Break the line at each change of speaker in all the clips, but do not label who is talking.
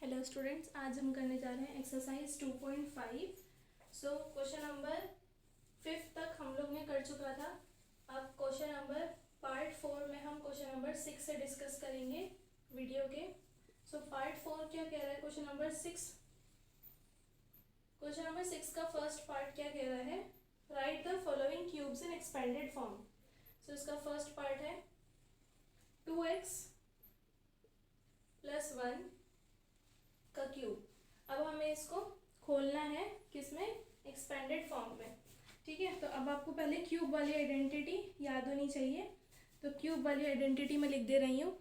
Hello students, आज हम करने जा रहे हैं एक्सरसाइज 2.5। क्वेश्चन नंबर 5 तक हम लोग ने कर चुका था। अब क्वेश्चन नंबर पार्ट 4 में हम क्वेश्चन नंबर 6 से डिस्कस करेंगे वीडियो के। पार्ट 4 क्या कह रहा है? क्वेश्चन नंबर 6 का फर्स्ट पार्ट क्या कह रहा है? Right the following cubes in expanded form. इसका फर्स्ट पार्ट है 2x + 1 का क्यूब। अब हमें इसको खोलना है किसमें? एक्सपेंडेड फॉर्म में। ठीक है, तो अब आपको पहले क्यूब वाली आइडेंटिटी याद होनी चाहिए। तो क्यूब वाली आइडेंटिटी मैं लिख दे रही हूँ।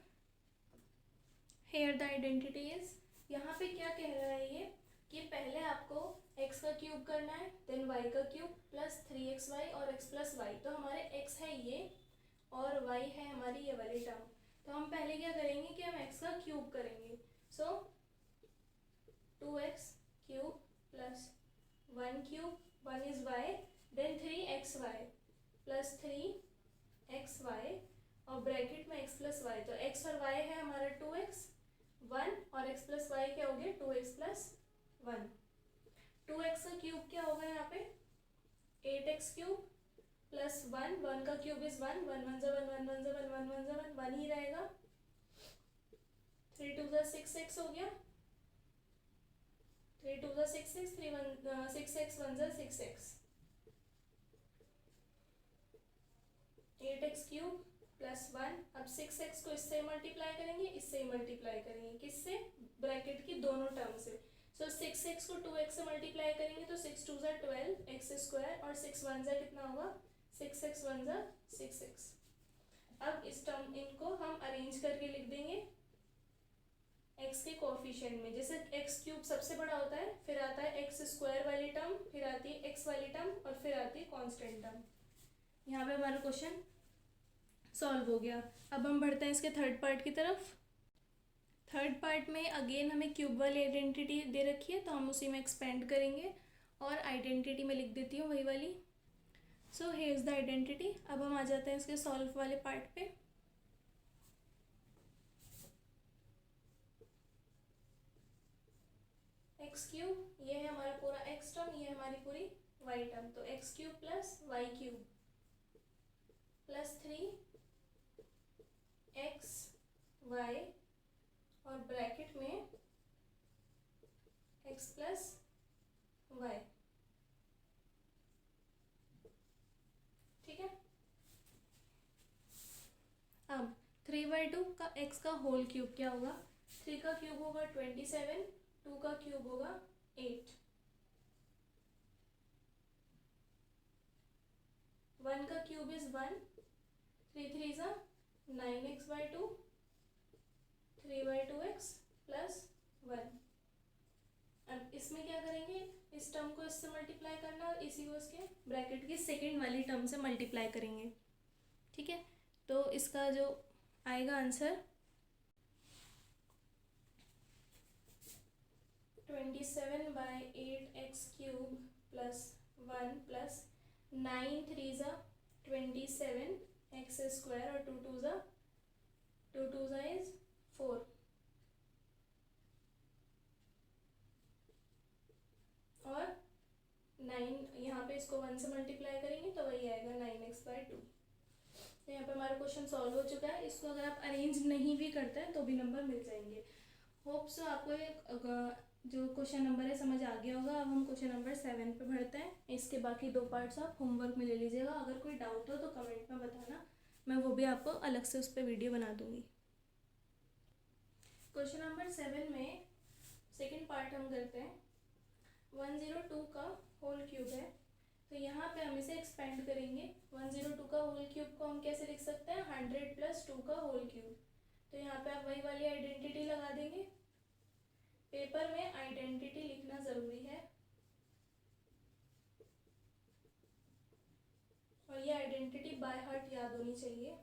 हेयर द आइडेंटिटी इज, यहाँ पे क्या कह रहा है ये कि पहले आपको x का क्यूब करना है, देन y का क्यूब प्लस 3xy और x + y। तो हमारे x है ये और y है हमारी ये वाली टर्म। तो हम पहले क्या करेंगे कि हम x का क्यूब करेंगे। 2x cube plus 1 cube, 1 is y, then 3xy plus 3xy और ब्रैकेट में x + y। तो x और y है हमारा 2x 1 और x + y क्या हो गया? 2x + 1। 2x का क्यूब क्या होगा यहाँ पे? 8x क्यूब प्लस 1, 1 का क्यूब इज 1, 1 1 1 1 1 1 1 1 1 ही रहेगा। 3 2 6x हो गया, 3 2 6x, 3 1 6x 1 6x। 8x cube plus 1। अब 6x को इससे मल्टीप्लाई करेंगे, इससे मल्टीप्लाई करेंगे, किससे? ब्रैकेट की दोनों टर्म से। 6x को 2x से मल्टीप्लाई करेंगे तो 6 2 12 x² और 6 1 कितना होगा? 6x 1 6x। अब इस टर्म इनको हम अरेंज करके लिख देंगे x के कोएफिशिएंट में। जैसे x क्यूब सबसे बड़ा होता है, फिर आता है x² वाली टर्म, फिर आती है x वाली टर्म और फिर आती है कांस्टेंट टर्म। यहाँ पे हमारा क्वेश्चन सॉल्व हो गया। अब हम बढ़ते हैं इसके थर्ड पार्ट की तरफ। थर्ड पार्ट में अगेन हमें क्यूब वाली आइडेंटिटी दे रखी है, तो हम उसी में एक्सपेंड करेंगे और आइडेंटिटी में लिख देती हूँ वही वाली। Here is the identity. अब हम आ जाते हैं इसके सॉल्व वाले पार्ट पे। एक्स क्यूब, ये है हमारा पूरा एक्स टर्म, ये है हमारी पूरी वाई टर्म। तो X cube plus Y cube plus 3xy और ब्रैकेट में x + y। ठीक है, अब 3/2 का x का होल क्यूब क्या होगा? 3 का क्यूब होगा 27, 2 का क्यूब होगा 8, 1 का cube is 1, 3 3 9x/2, 3/2x plus 1। अब इसमें क्या करेंगे? इस टर्म को इससे मल्टीप्लाई करना और इसी को इसके ब्रैकेट की सेकेंड वाली टर्म से मल्टीप्लाई करेंगे। ठीक है, तो इसका जो आएगा answer 27/8x³ plus 1 plus 9 3 27 x² और 2 2 इज 4 और 9 यहाँ पे इसको 1 से मल्टीप्लाई करेंगे तो वही आएगा 9x/2। तो यहाँ पे हमारा क्वेश्चन सॉल्व हो चुका है। इसको अगर आप अरेंज नहीं भी करते हैं तो भी नंबर मिल जाएंगे। होप सो आपको जो क्वेश्चन नंबर है समझ आ गया होगा। अब हम क्वेश्चन नंबर 7 पे बढ़ते हैं। इसके बाकी 2 पार्ट्स आप होमवर्क में ले लीजिएगा। अगर कोई डाउट हो तो कमेंट में बताना, मैं वो भी आपको अलग से उस पर वीडियो बना दूंगी। क्वेश्चन नंबर 7 में सेकेंड पार्ट हम करते हैं। 102 का होल क्यूब है, तो यहाँ पे हम इसे एक्सपेंड करेंगे। 102 का होल क्यूब को हम कैसे लिख सकते हैं? 100 + 2 का होल क्यूब। तो यहाँ पे आप वही वाली आइडेंटिटी लगा देंगे। पेपर में आइडेंटिटी लिखना ज़रूरी है और ये आइडेंटिटी बाय हार्ट याद होनी चाहिए,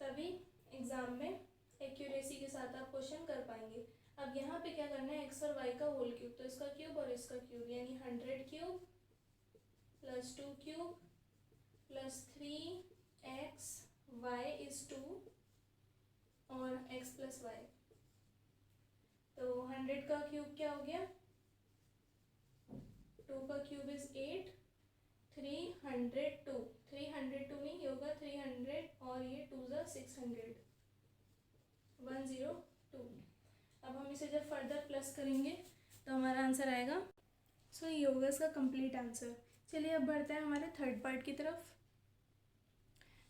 तभी एग्ज़ाम में एक्यूरेसी के साथ आप क्वेश्चन कर पाएंगे। अब यहाँ पे क्या करना है? x और y का होल क्यूब, तो इसका क्यूब और इसका क्यूब, यानी 100 cube plus 2 cube plus 3xy is 2 और x + y। 100 का क्यूब क्या हो गया, 2 का क्यूब इज 8, 302, 302 नहीं, ये होगा 300 और ये 2 ज़ा 600, 102। अब हम इसे जब फर्दर प्लस करेंगे तो हमारा आंसर आएगा। सो ये होगा इसका कंप्लीट आंसर। चलिए अब बढ़ते हैं हमारे थर्ड पार्ट की तरफ।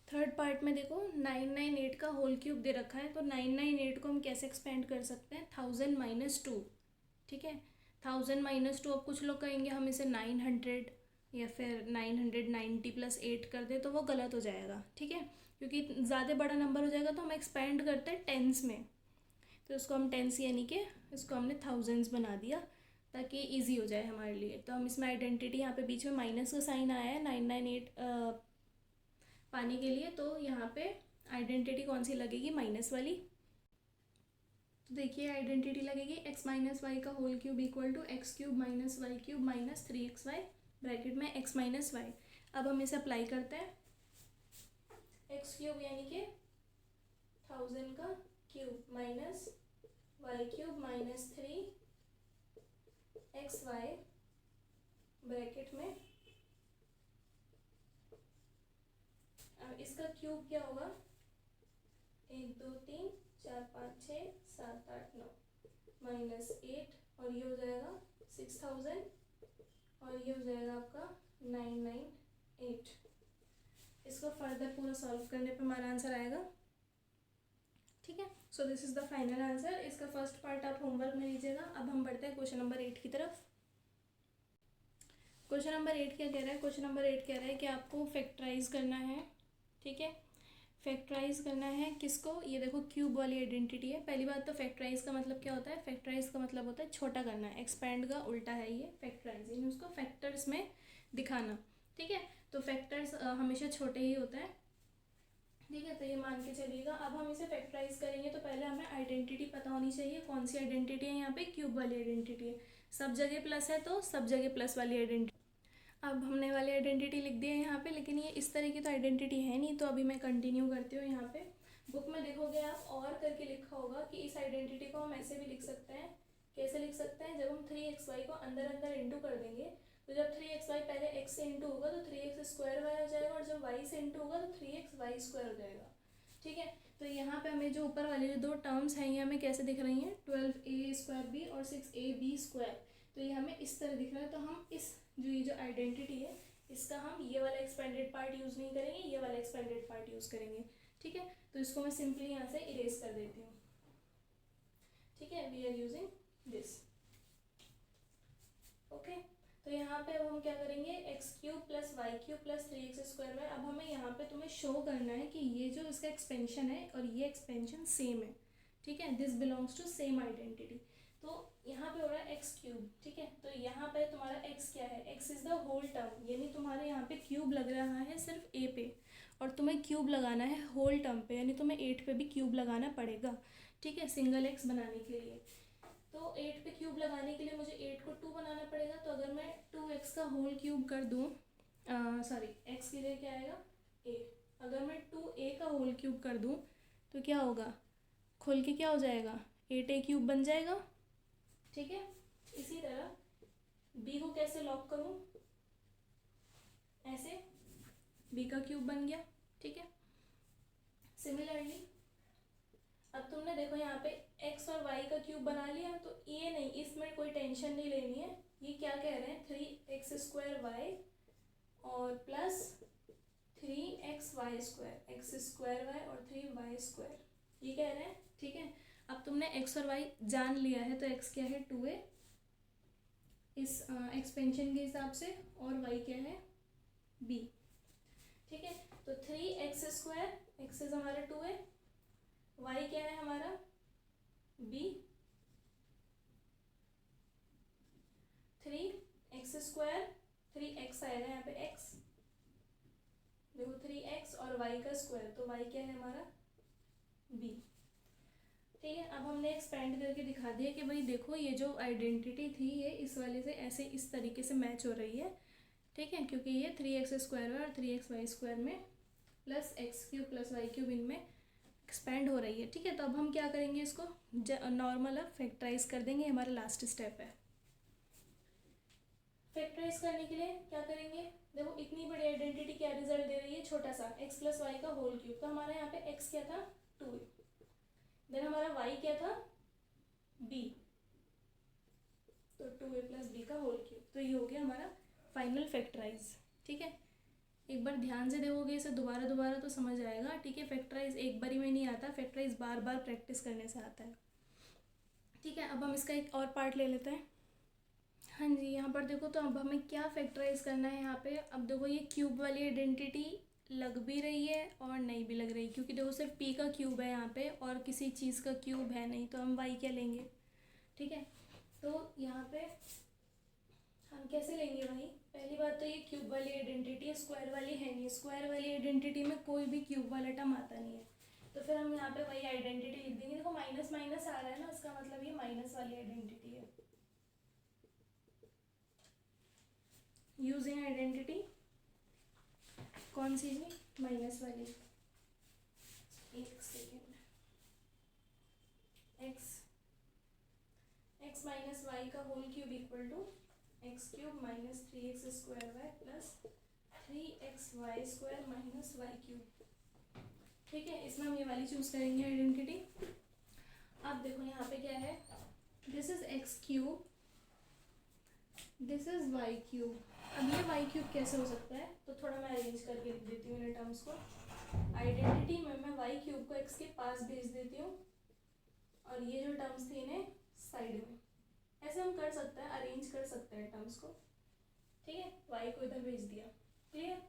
थर्ड पार्ट में देखो 998 का होल क्यूब दे रखा है, तो 998 को हम कैसे एक्सपेंड कर सकते हैं, 1000 - 2, ठीक है। 1000 - 2, अब कुछ लोग कहेंगे हम इसे 900 या फिर 990 + 8 कर दे, तो वो गलत हो जाएगा, ठीक है, क्योंकि ज़्यादा बड़ा नंबर हो जाएगा। तो हम एक्सपेंड करते हैं टेंस में, तो इसको हम टेंस यानी कि इसको हमने थाउजेंड्स बना दिया ताकि इजी हो जाए हमारे लिए। तो हम इसमें आइडेंटिटी, यहाँ पे बीच में माइनस का साइन आया है 998 पाने के लिए, तो यहाँ पे आइडेंटिटी कौन सी लगेगी, माइनस वाली। तो देखिए आइडेंटिटी लगेगी x - y का whole cube equal to x³ - y³ - 3xy bracket में x - y। अब हम इसे अप्लाई करते हैं, x³ यानी कि 1000 का cube minus y³ - 3xy bracket में। अब इसका क्यूब क्या होगा, 1 2 3 4 5 6 7 8 9 -8, और ये हो जाएगा 6000, और ये हो जाएगा आपका 998। इसको फर्दर पूरा सॉल्व करने पे हमारा आंसर आएगा, ठीक है। So this is the final answer. इसका फर्स्ट पार्ट आप होमवर्क में लीजिएगा। अब हम बढ़ते हैं क्वेश्चन नंबर 8 की तरफ। क्वेश्चन नंबर 8 क्या कह रहा है, क्वेश्चन नंबर 8 कह रहा है कि आपको फैक्टराइज करना है, ठीक है। फैक्टराइज करना है किसको, ये देखो क्यूब वाली आइडेंटिटी है। पहली बात तो फैक्टराइज का मतलब क्या होता है, फैक्टराइज का मतलब होता है छोटा करना है, एक्सपेंड का उल्टा है ये फैक्टराइज, यानी उसको फैक्टर्स में दिखाना, ठीक है। तो फैक्टर्स हमेशा छोटे ही होते हैं, ठीक है, तो ये मान के चलिएगा। अब हम इसे फैक्टराइज करेंगे तो पहले हमें आइडेंटिटी पता होनी चाहिए, कौन सी आइडेंटिटी है, यहाँ पे क्यूब वाली आइडेंटिटी है। सब जगह प्लस है तो सब जगह प्लस वाली आइडेंटिटी। अब हमने वाली आइडेंटिटी लिख दी है यहाँ पे, लेकिन ये इस तरह की तो आइडेंटिटी है नहीं, तो अभी मैं कंटिन्यू करती हूँ। यहाँ पे बुक में देखोगे आप और करके लिखा होगा कि इस आइडेंटिटी को हम ऐसे भी लिख सकते हैं। कैसे लिख सकते हैं, जब हम 3xy को अंदर अंदर इंटू कर देंगे, तो जब 3xy पहले x से इंटू होगा तो 3x² y हो जाएगा, और जब y से इंटू होगा तो 3xy² हो जाएगा, ठीक है। तो यहाँ पे हमें जो ऊपर वाली जो दो टर्म्स हैं ये हमें कैसे दिख रही हैं, 12a² और 6ab², तो ये हमें इस तरह दिख रहा है। तो हम इस ये जो आइडेंटिटी है इसका हम ये वाला एक्सपेंडेड पार्ट यूज़ नहीं करेंगे, ये वाला एक्सपेंडेड पार्ट यूज़ करेंगे, ठीक है। तो इसको मैं सिंपली यहाँ से इरेज कर देती हूँ, ठीक है। We are using this, okay. तो यहाँ पे अब हम क्या करेंगे, x³ + y³ + 3x²। अब हमें यहाँ पे तुम्हें शो करना है कि ये जो इसका एक्सपेंशन है और ये एक्सपेंशन सेम है, ठीक है, this belongs to same identity. तो यहाँ पे हो रहा है x³, ठीक है। तो यहाँ पे तुम्हारा x क्या है, x is the whole term, यानी तुम्हारे यहाँ पे क्यूब लग रहा है सिर्फ a पे, और तुम्हें क्यूब लगाना है होल टर्म पे, यानी तुम्हें 8 पे भी क्यूब लगाना पड़ेगा, ठीक है, सिंगल x बनाने के लिए। तो 8 पे क्यूब लगाने के लिए मुझे 8 को 2 बनाना पड़ेगा। तो अगर मैं 2x का होल क्यूब कर दूँ, सॉरी x के लिए क्या आएगा a, अगर मैं 2a का होल क्यूब कर दूँ तो क्या होगा, खोल के क्या हो जाएगा, 8a³ बन जाएगा, ठीक है। इसी तरह b को कैसे लॉक करूँ, ऐसे b का क्यूब बन गया, ठीक है। सिमिलरली अब तुमने देखो यहाँ पे x और y का क्यूब बना लिया, तो ये नहीं, इसमें कोई टेंशन नहीं लेनी है। ये क्या कह रहे हैं, 3x² और प्लस 3xy², x² और 3y², ये कह रहे हैं, ठीक है। अब तुमने x और y जान लिया है, तो x क्या है 2a इस एक्सपेंशन के हिसाब से, और y क्या है b, ठीक है। तो 3x², x इज हमारा 2a, y क्या है हमारा b, 3x², 3x आएगा यहाँ पे x, देखो 3x और y का स्क्वायर, तो y क्या है हमारा b, ठीक है। अब हमने एक्सपेंड करके दिखा दिया कि भाई देखो ये जो आइडेंटिटी थी ये इस वाले से ऐसे इस तरीके से मैच हो रही है, ठीक है, क्योंकि ये 3x² और 3xy² में प्लस x³ + y³ इनमें एक्सपेंड हो रही है, ठीक है। तो अब हम क्या करेंगे, इसको नॉर्मल अब फैक्टराइज कर देंगे, हमारा लास्ट स्टेप है। फैक्टराइज करने के लिए क्या करेंगे, देखो इतनी बड़ी आइडेंटिटी क्या रिजल्ट दे रही है, छोटा सा x प्लस वाई का होल क्यूब। तो हमारे यहाँ पे x क्या था 2, देन हमारा y क्या था b, तो 2a प्लस b का होल क्यूब। तो ये हो गया हमारा फाइनल फैक्टराइज, ठीक है। एक बार ध्यान से देखोगे इसे दोबारा दोबारा तो समझ आएगा, ठीक है। फैक्टराइज एक बारी में नहीं आता, फैक्टराइज बार बार प्रैक्टिस करने से आता है, ठीक है। अब हम इसका एक और पार्ट ले लेते हैं। हाँ जी, यहाँ पर देखो, तो अब हमें क्या फैक्टराइज करना है यहाँ पे। अब देखो ये क्यूब वाली आइडेंटिटी लग भी रही है और नहीं भी लग रही, क्योंकि देखो सिर्फ p का क्यूब है यहाँ पे और किसी चीज़ का क्यूब है नहीं, तो हम y क्या लेंगे, ठीक है। तो यहाँ पे हम कैसे लेंगे y, पहली बात तो ये क्यूब वाली आइडेंटिटी है, स्क्वायर वाली है नहीं। स्क्वायर वाली आइडेंटिटी में कोई भी क्यूब वाला टर्म आता नहीं है, तो फिर हम यहाँ पे वही आइडेंटिटी लिख देंगे। देखो माइनस माइनस आ रहा है ना, इसका मतलब ये माइनस वाली आइडेंटिटी है। यूजिंग आइडेंटिटी कौन सी जी, माइनस वाली। एक सेकेंड, x माइनस वाई का whole cube equal to X cube minus 3x square Y plus 3xy square minus Y cube, ठीक है। इसमें हम ये वाली चूज करेंगे आइडेंटिटी। अब देखो यहाँ पे क्या है, this is x cube, this is y cube. अब ये y क्यूब कैसे हो सकता है, तो थोड़ा मैं अरेंज करके लिख देती हूँ इन टर्म्स को। आइडेंटिटी में मैं y क्यूब को x के पास भेज देती हूँ और ये जो टर्म्स थी इन्हें साइड में, ऐसे हम कर सकते हैं, अरेंज कर सकते हैं टर्म्स को, ठीक है। y को इधर भेज दिया, क्लियर।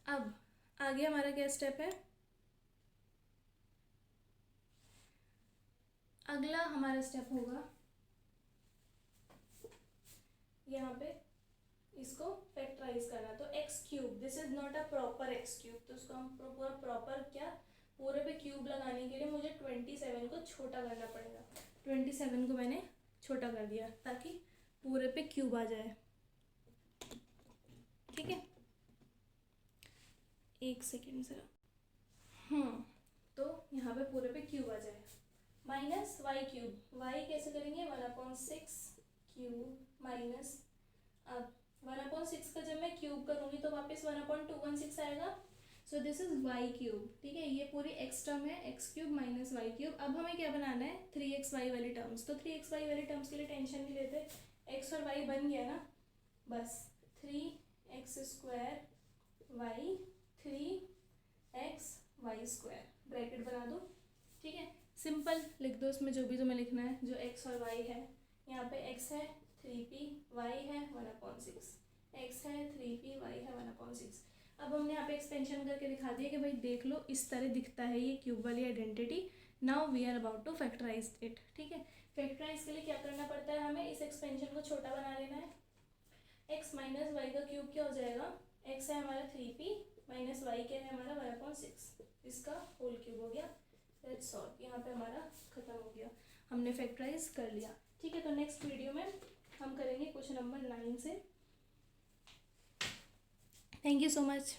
अब आगे हमारा क्या स्टेप है, अगला हमारा स्टेप होगा यहाँ पे इसको फैक्टराइज करना। तो x cube, this is not a proper x cube, तो उसको हम पूरा प्रॉपर क्या, पूरे पे क्यूब लगाने के लिए मुझे 27 को छोटा करना पड़ेगा। 27 को मैंने छोटा कर दिया ताकि पूरे पे क्यूब आ जाए, ठीक है। एक सेकेंड जरा, तो यहाँ पे पूरे पे क्यूब आ जाए। माइनस वाई क्यूब, वाई कैसे करेंगे, 1/6 क्यूब माइनस, अब 1/6 का जब मैं क्यूब करूँगी तो वापस 1/216 आएगा। So this is Y cube, ठीक है। ये पूरी एक्स टर्म है, X cube minus Y cube. अब हमें क्या बनाना है, 3xy वाली टर्म्स। तो 3xy वाली टर्म्स के लिए टेंशन नहीं लेते, एक्स और वाई बन गया ना, बस 3x square Y 3xy square, bracket बना दो, ठीक है। सिंपल लिख दो इसमें जो भी तुम्हें लिखना है, जो x और y है। यहाँ पे x है 3p, y है 1/6, x है 3p, y है 1/6। अब हमने यहाँ पे एक्सपेंशन करके दिखा दिया कि भाई देख लो इस तरह दिखता है ये क्यूब वाली identity. Now we are about to factorise it, ठीक है। फैक्टराइज के लिए क्या करना पड़ता है, हमें इस एक्सपेंशन को छोटा बना लेना है। x माइनस वाई का क्यूब क्या हो जाएगा, x है हमारा 3p माइनस वाई क्या है हमारा 1/6, इसका होल क्यूब हो गया। दैट्स ऑल, यहाँ पे हमारा खत्म हो गया, हमने फैक्टराइज कर लिया, ठीक है। तो नेक्स्ट वीडियो में हम करेंगे क्वेश्चन नंबर 9 से। Thank you so much.